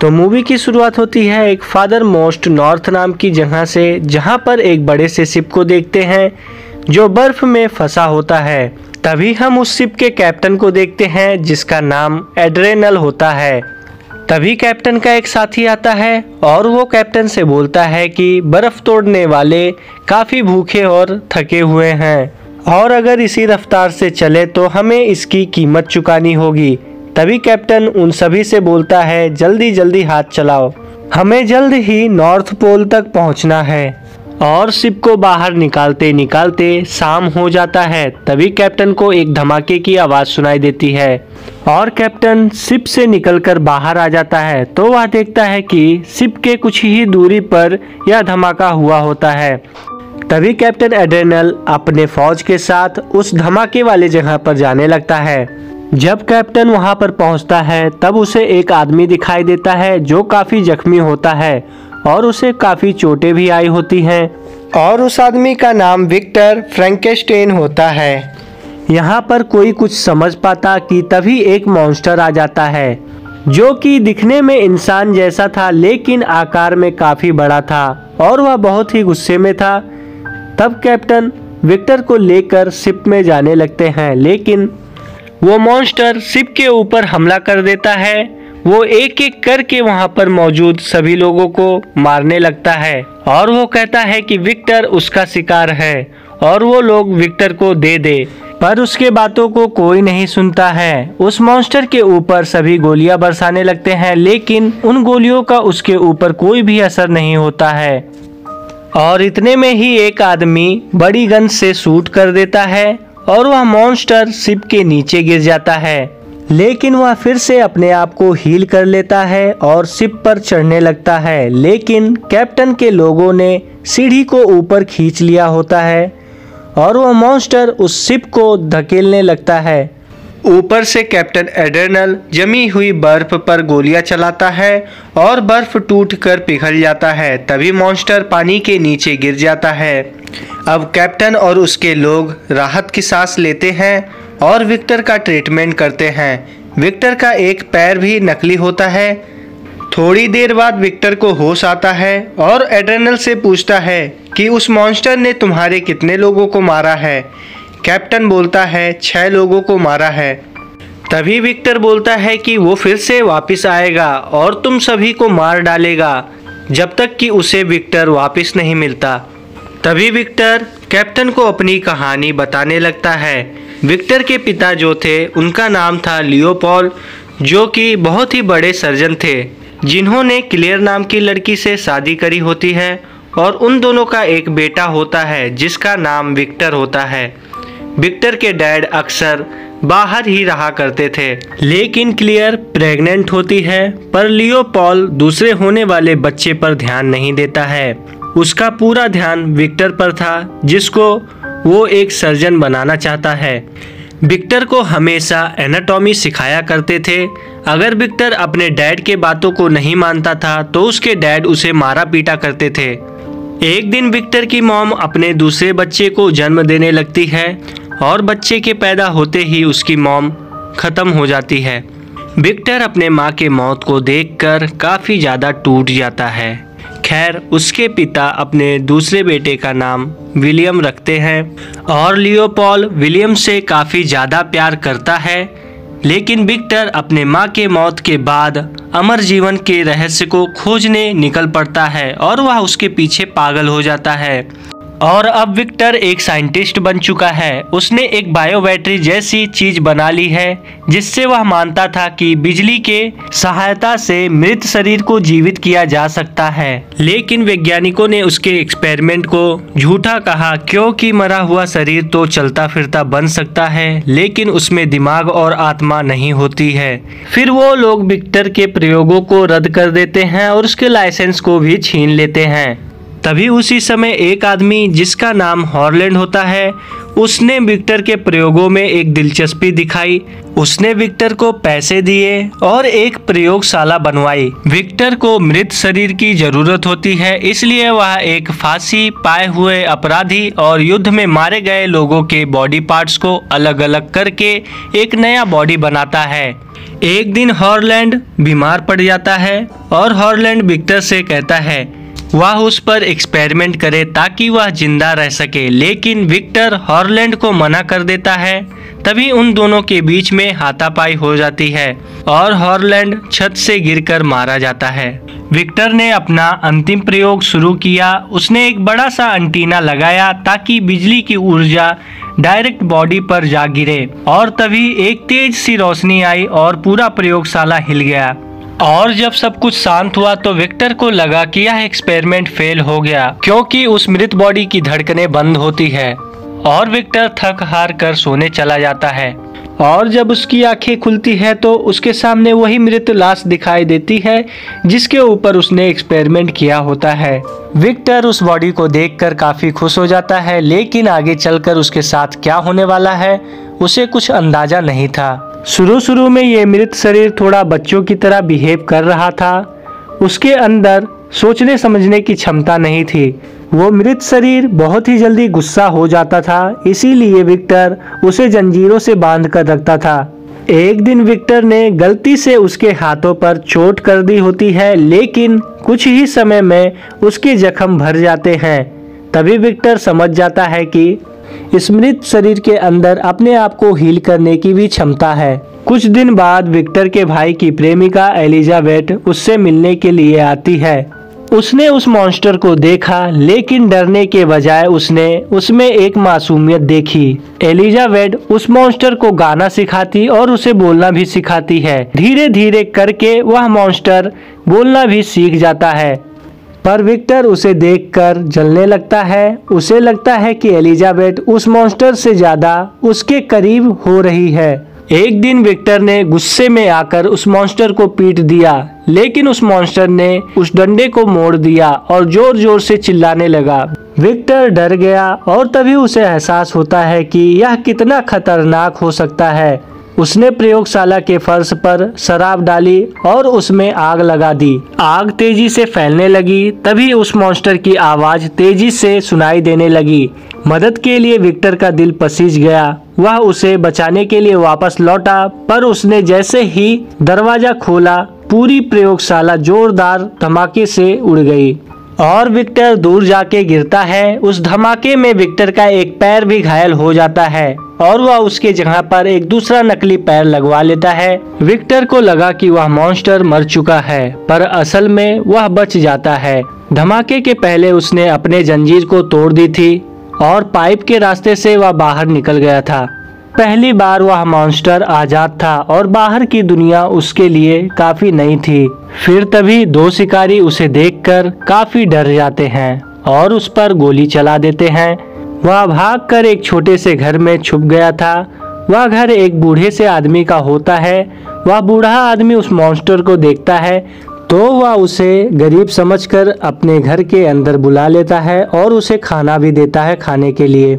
तो मूवी की शुरुआत होती है एक फादर मोस्ट नॉर्थ नाम की जगह से, जहां पर एक बड़े से शिप को देखते हैं जो बर्फ में फंसा होता है। तभी हम उस शिप के कैप्टन को देखते हैं जिसका नाम एड्रेनल होता है। तभी कैप्टन का एक साथी आता है और वो कैप्टन से बोलता है कि बर्फ तोड़ने वाले काफ़ी भूखे और थके हुए हैं और अगर इसी रफ्तार से चले तो हमें इसकी कीमत चुकानी होगी। तभी कैप्टन उन सभी से बोलता है जल्दी जल्दी हाथ चलाओ, हमें जल्द ही नॉर्थ पोल तक पहुंचना है। और शिप को बाहर निकालते निकालते शाम हो जाता है। तभी कैप्टन को एक धमाके की आवाज़ सुनाई देती है और कैप्टन शिप से निकलकर बाहर आ जाता है। तो वह देखता है कि शिप के कुछ ही दूरी पर यह धमाका हुआ होता है। तभी कैप्टन एड्रेनल अपने फौज के साथ उस धमाके वाले जगह पर जाने लगता है। जब कैप्टन वहां पर पहुंचता है तब उसे एक आदमी दिखाई देता है जो काफ़ी जख्मी होता है और उसे काफ़ी चोटें भी आई होती हैं और उस आदमी का नाम विक्टर फ्रैंकेस्टाइन होता है। यहाँ पर कोई कुछ समझ पाता कि तभी एक मॉन्स्टर आ जाता है जो कि दिखने में इंसान जैसा था लेकिन आकार में काफ़ी बड़ा था और वह बहुत ही गुस्से में था। तब कैप्टन विक्टर को लेकर शिप में जाने लगते हैं लेकिन वो मॉन्स्टर शिप के ऊपर हमला कर देता है। वो एक एक करके वहां पर मौजूद सभी लोगों को मारने लगता है और वो कहता है कि विक्टर उसका शिकार है और वो लोग विक्टर को दे दे, पर उसके बातों को कोई नहीं सुनता है। उस मॉन्स्टर के ऊपर सभी गोलियां बरसाने लगते हैं लेकिन उन गोलियों का उसके ऊपर कोई भी असर नहीं होता है और इतने में ही एक आदमी बड़ी गन से शूट कर देता है और वह मॉन्स्टर शिप के नीचे गिर जाता है। लेकिन वह फिर से अपने आप को हील कर लेता है और शिप पर चढ़ने लगता है लेकिन कैप्टन के लोगों ने सीढ़ी को ऊपर खींच लिया होता है और वह मॉन्स्टर उस शिप को धकेलने लगता है। ऊपर से कैप्टन एड्रेनल जमी हुई बर्फ पर गोलियां चलाता है और बर्फ टूटकर पिघल जाता है। तभी मॉन्स्टर पानी के नीचे गिर जाता है। अब कैप्टन और उसके लोग राहत की सांस लेते हैं और विक्टर का ट्रीटमेंट करते हैं। विक्टर का एक पैर भी नकली होता है। थोड़ी देर बाद विक्टर को होश आता है और एड्रेनल से पूछता है कि उस मॉन्स्टर ने तुम्हारे कितने लोगों को मारा है। कैप्टन बोलता है 6 लोगों को मारा है। तभी विक्टर बोलता है कि वो फिर से वापस आएगा और तुम सभी को मार डालेगा जब तक कि उसे विक्टर वापस नहीं मिलता। तभी विक्टर कैप्टन को अपनी कहानी बताने लगता है। विक्टर के पिता जो थे उनका नाम था लियोपोल्ड, जो कि बहुत ही बड़े सर्जन थे जिन्होंने क्लेयर नाम की लड़की से शादी करी होती है और उन दोनों का एक बेटा होता है जिसका नाम विक्टर होता है। विक्टर के डैड अक्सर बाहर ही रहा करते थे लेकिन क्लेयर प्रेग्नेंट होती है, पर लियोपोल्ड दूसरे होने वाले बच्चे पर ध्यान नहीं देता है। उसका पूरा ध्यान विक्टर पर था जिसको वो एक सर्जन बनाना चाहता है। विक्टर को हमेशा एनाटॉमी सिखाया करते थे। अगर विक्टर अपने डैड के बातों को नहीं मानता था तो उसके डैड उसे मारा पीटा करते थे। एक दिन विक्टर की मॉम अपने दूसरे बच्चे को जन्म देने लगती है और बच्चे के पैदा होते ही उसकी मॉम खत्म हो जाती है। विक्टर अपने माँ के मौत को देखकर काफ़ी ज़्यादा टूट जाता है। खैर उसके पिता अपने दूसरे बेटे का नाम विलियम रखते हैं और लियोपोल्ड विलियम से काफ़ी ज़्यादा प्यार करता है। लेकिन विक्टर अपने माँ के मौत के बाद अमर जीवन के रहस्य को खोजने निकल पड़ता है और वह उसके पीछे पागल हो जाता है। और अब विक्टर एक साइंटिस्ट बन चुका है। उसने एक बायो बैटरी जैसी चीज बना ली है जिससे वह मानता था कि बिजली के सहायता से मृत शरीर को जीवित किया जा सकता है। लेकिन वैज्ञानिकों ने उसके एक्सपेरिमेंट को झूठा कहा क्योंकि मरा हुआ शरीर तो चलता फिरता बन सकता है लेकिन उसमें दिमाग और आत्मा नहीं होती है। फिर वो लोग विक्टर के प्रयोगों को रद्द कर देते हैं और उसके लाइसेंस को भी छीन लेते हैं। तभी उसी समय एक आदमी जिसका नाम हॉलैंड होता है, उसने विक्टर के प्रयोगों में एक दिलचस्पी दिखाई। उसने विक्टर को पैसे दिए और एक प्रयोगशाला बनवाई। विक्टर को मृत शरीर की जरूरत होती है, इसलिए वह एक फांसी पाए हुए अपराधी और युद्ध में मारे गए लोगों के बॉडी पार्ट्स को अलग अलग करके एक नया बॉडी बनाता है। एक दिन हॉलैंड बीमार पड़ जाता है और हॉलैंड विक्टर से कहता है वह उस पर एक्सपेरिमेंट करे ताकि वह जिंदा रह सके, लेकिन विक्टर हॉलैंड को मना कर देता है। तभी उन दोनों के बीच में हाथापाई हो जाती है और हॉलैंड छत से गिरकर मारा जाता है। विक्टर ने अपना अंतिम प्रयोग शुरू किया। उसने एक बड़ा सा एंटीना लगाया ताकि बिजली की ऊर्जा डायरेक्ट बॉडी पर जा गिरे और तभी एक तेज सी रोशनी आई और पूरा प्रयोगशाला हिल गया। और जब सब कुछ शांत हुआ तो विक्टर को लगा कि यह एक्सपेरिमेंट फेल हो गया, क्योंकि उस मृत बॉडी की धड़कनें बंद होती है और विक्टर थक हार कर सोने चला जाता है। और जब उसकी आंखें खुलती है तो उसके सामने वही मृत लाश दिखाई देती है जिसके ऊपर उसने एक्सपेरिमेंट किया होता है। विक्टर उस बॉडी को देखकर काफी खुश हो जाता है, लेकिन आगे चलकर उसके साथ क्या होने वाला है उसे कुछ अंदाजा नहीं था। शुरू में ये मृत शरीर थोड़ा बच्चों की तरह बिहेव कर रहा था। उसके अंदर सोचने समझने की क्षमता नहीं थी। वो मृत शरीर बहुत ही जल्दी गुस्सा हो जाता था, इसीलिए विक्टर उसे जंजीरों से बांध कर रखता था। एक दिन विक्टर ने गलती से उसके हाथों पर चोट कर दी होती है, लेकिन कुछ ही समय में उसके जख्म भर जाते हैं। तभी विक्टर समझ जाता है कि इस मृत शरीर के अंदर अपने आप को हील करने की भी क्षमता है। कुछ दिन बाद विक्टर के भाई की प्रेमिका एलिजाबेथ उससे मिलने के लिए आती है। उसने उस मॉन्स्टर को देखा, लेकिन डरने के बजाय उसने उसमें एक मासूमियत देखी। एलिजाबेथ उस मॉन्स्टर को गाना सिखाती और उसे बोलना भी सिखाती है। धीरे धीरे करके वह मॉन्स्टर बोलना भी सीख जाता है, पर विक्टर उसे देखकर जलने लगता है। उसे लगता है कि एलिजाबेथ उस मॉन्स्टर से ज्यादा उसके करीब हो रही है। एक दिन विक्टर ने गुस्से में आकर उस मॉन्स्टर को पीट दिया, लेकिन उस मॉन्स्टर ने उस डंडे को मोड़ दिया और जोर जोर से चिल्लाने लगा। विक्टर डर गया और तभी उसे एहसास होता है कि यह कितना खतरनाक हो सकता है। उसने प्रयोगशाला के फर्श पर शराब डाली और उसमें आग लगा दी। आग तेजी से फैलने लगी। तभी उस मॉन्स्टर की आवाज तेजी से सुनाई देने लगी। मदद के लिए विक्टर का दिल पसीज गया। वह उसे बचाने के लिए वापस लौटा, पर उसने जैसे ही दरवाजा खोला पूरी प्रयोगशाला जोरदार धमाके से उड़ गई और विक्टर दूर जाके गिरता है। उस धमाके में विक्टर का एक पैर भी घायल हो जाता है और वह उसके जगह पर एक दूसरा नकली पैर लगवा लेता है। विक्टर को लगा कि वह मॉन्स्टर मर चुका है, पर असल में वह बच जाता है। धमाके के पहले उसने अपने जंजीर को तोड़ दी थी और पाइप के रास्ते से वह बाहर निकल गया था। पहली बार वह मॉन्स्टर आजाद था और बाहर की दुनिया उसके लिए काफी नई थी। फिर तभी दो शिकारी उसे देखकर काफी डर जाते हैं और उस पर गोली चला देते हैं। वह भागकर एक छोटे से घर में छुप गया था। वह घर एक बूढ़े से आदमी का होता है। वह बूढ़ा आदमी उस मॉन्स्टर को देखता है तो वह उसे गरीब समझकर अपने घर के अंदर बुला लेता है और उसे खाना भी देता है खाने के लिए।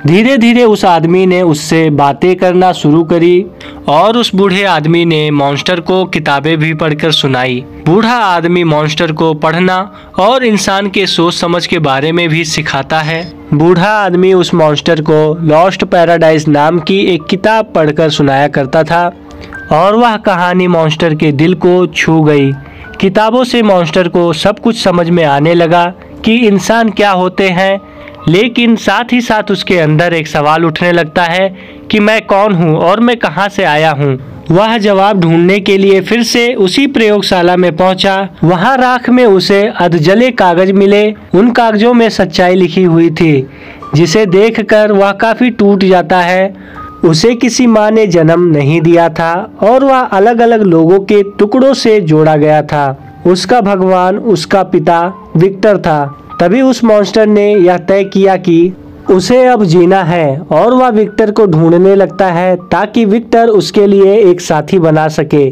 धीरे धीरे उस आदमी ने उससे बातें करना शुरू करी और उस बूढ़े आदमी ने मॉन्स्टर को किताबें भी पढ़कर सुनाई। बूढ़ा आदमी मॉन्स्टर को पढ़ना और इंसान के सोच समझ के बारे में भी सिखाता है। बूढ़ा आदमी उस मॉन्स्टर को लॉस्ट पैराडाइज नाम की एक किताब पढ़कर सुनाया करता था और वह कहानी मॉन्स्टर के दिल को छू गई। किताबों से मॉन्स्टर को सब कुछ समझ में आने लगा कि इंसान क्या होते हैं, लेकिन साथ ही साथ उसके अंदर एक सवाल उठने लगता है कि मैं कौन हूँ और मैं कहाँ से आया हूँ। वह जवाब ढूंढने के लिए फिर से उसी प्रयोगशाला में पहुंचा। वहां राख में उसे अधजले कागज मिले। उन कागजों में सच्चाई लिखी हुई थी, जिसे देखकर वह काफी टूट जाता है। उसे किसी माँ ने जन्म नहीं दिया था और वह अलग अलग लोगों के टुकड़ों से जोड़ा गया था। उसका भगवान उसका पिता विक्टर था। तभी उस मॉन्स्टर ने यह तय किया कि उसे अब जीना है और वह विक्टर को ढूंढने लगता है ताकि विक्टर उसके लिए एक साथी बना सके।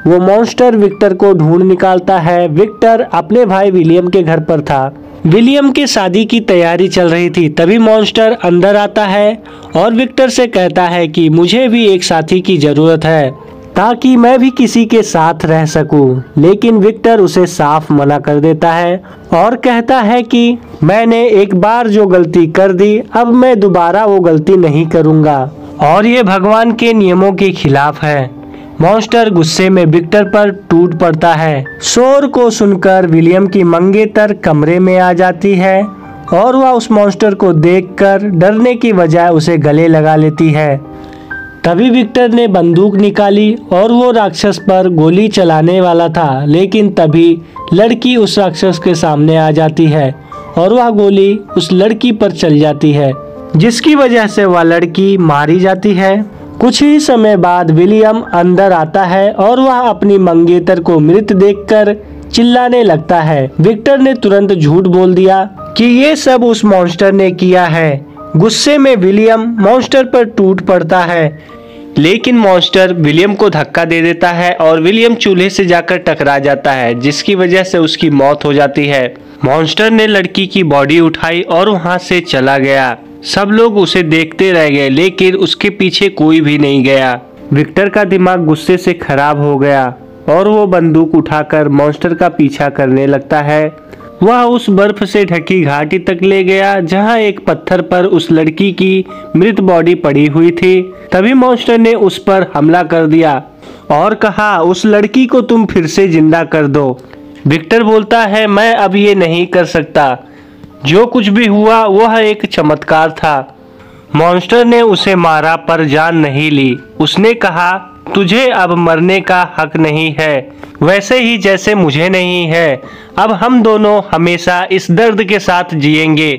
वो मॉन्स्टर विक्टर को ढूंढ निकालता है। विक्टर अपने भाई विलियम के घर पर था। विलियम के शादी की तैयारी चल रही थी। तभी मॉन्स्टर अंदर आता है और विक्टर से कहता है कि मुझे भी एक साथी की जरूरत है ताकि मैं भी किसी के साथ रह सकूं। लेकिन विक्टर उसे साफ मना कर देता है और कहता है कि मैंने एक बार जो गलती कर दी, अब मैं दोबारा वो गलती नहीं करूंगा और ये भगवान के नियमों के खिलाफ है। मॉन्स्टर गुस्से में विक्टर पर टूट पड़ता है। शोर को सुनकर विलियम की मंगेतर कमरे में आ जाती है और वह उस मॉन्स्टर को देखकर डरने की बजाय उसे गले लगा लेती है। तभी विक्टर ने बंदूक निकाली और वो राक्षस पर गोली चलाने वाला था, लेकिन तभी लड़की उस राक्षस के सामने आ जाती है और वह गोली उस लड़की पर चल जाती है, जिसकी वजह से वह लड़की मारी जाती है। कुछ ही समय बाद विलियम अंदर आता है और वह अपनी मंगेतर को मृत देखकर चिल्लाने लगता है। विक्टर ने तुरंत झूठ बोल दिया कि ये सब उस मॉन्स्टर ने किया है। गुस्से में विलियम मॉन्स्टर पर टूट पड़ता है, लेकिन मॉन्स्टर विलियम को धक्का दे देता है और विलियम चूल्हे से जाकर टकरा जाता है, जिसकी वजह से उसकी मौत हो जाती है। मॉन्स्टर ने लड़की की बॉडी उठाई और वहां से चला गया। सब लोग उसे देखते रह गए, लेकिन उसके पीछे कोई भी नहीं गया। विक्टर का दिमाग गुस्से से खराब हो गया और वो बंदूक उठाकर मॉन्स्टर का पीछा करने लगता है। वह उस बर्फ से ढकी घाटी तक ले गया जहां एक पत्थर पर उस लड़की की मृत बॉडी पड़ी हुई थी। तभी मॉन्स्टर ने उस पर हमला कर दिया और कहा, उस लड़की को तुम फिर से जिंदा कर दो। विक्टर बोलता है, मैं अब ये नहीं कर सकता। जो कुछ भी हुआ वह एक चमत्कार था। मॉन्स्टर ने उसे मारा पर जान नहीं ली। उसने कहा, तुझे अब मरने का हक नहीं है, वैसे ही जैसे मुझे नहीं है। अब हम दोनों हमेशा इस दर्द के साथ जिएंगे।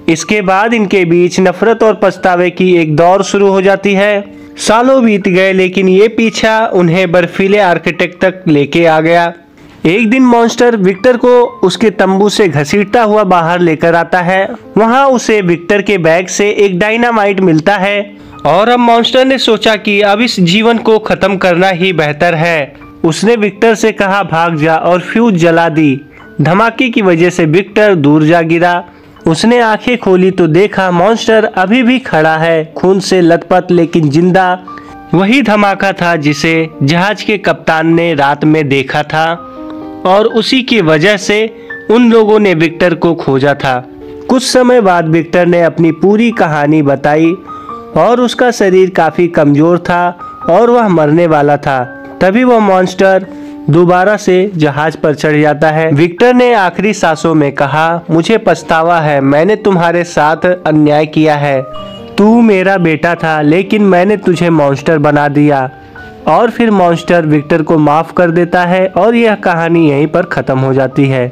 इसके बाद इनके बीच नफरत और पछतावे की एक दौर शुरू हो जाती है। सालों बीत गए, लेकिन ये पीछा उन्हें बर्फीले आर्किटेक्ट तक लेके आ गया। एक दिन मॉन्स्टर विक्टर को उसके तंबू से घसीटता हुआ बाहर लेकर आता है। वहाँ उसे विक्टर के बैग से एक डायनामाइट मिलता है और अब मॉन्स्टर ने सोचा कि अब इस जीवन को खत्म करना ही बेहतर है। उसने विक्टर से कहा, भाग जा, और फ्यूज जला दी। धमाके की वजह से विक्टर दूर जा गिरा। उसने आंखें खोली तो देखा मॉन्स्टर अभी भी खड़ा है, खून से लथपथ लेकिन जिंदा। वही धमाका था जिसे जहाज के कप्तान ने रात में देखा था और उसी की वजह से उन लोगों ने विक्टर को खोजा था। कुछ समय बाद विक्टर ने अपनी पूरी कहानी बताई और उसका शरीर काफी कमजोर था और वह मरने वाला था। तभी वह मॉन्स्टर दोबारा से जहाज पर चढ़ जाता है। विक्टर ने आखिरी सांसों में कहा, मुझे पछतावा है, मैंने तुम्हारे साथ अन्याय किया है। तू मेरा बेटा था, लेकिन मैंने तुझे मॉन्स्टर बना दिया। और फिर मॉन्स्टर विक्टर को माफ कर देता है और यह कहानी यहीं पर खत्म हो जाती है।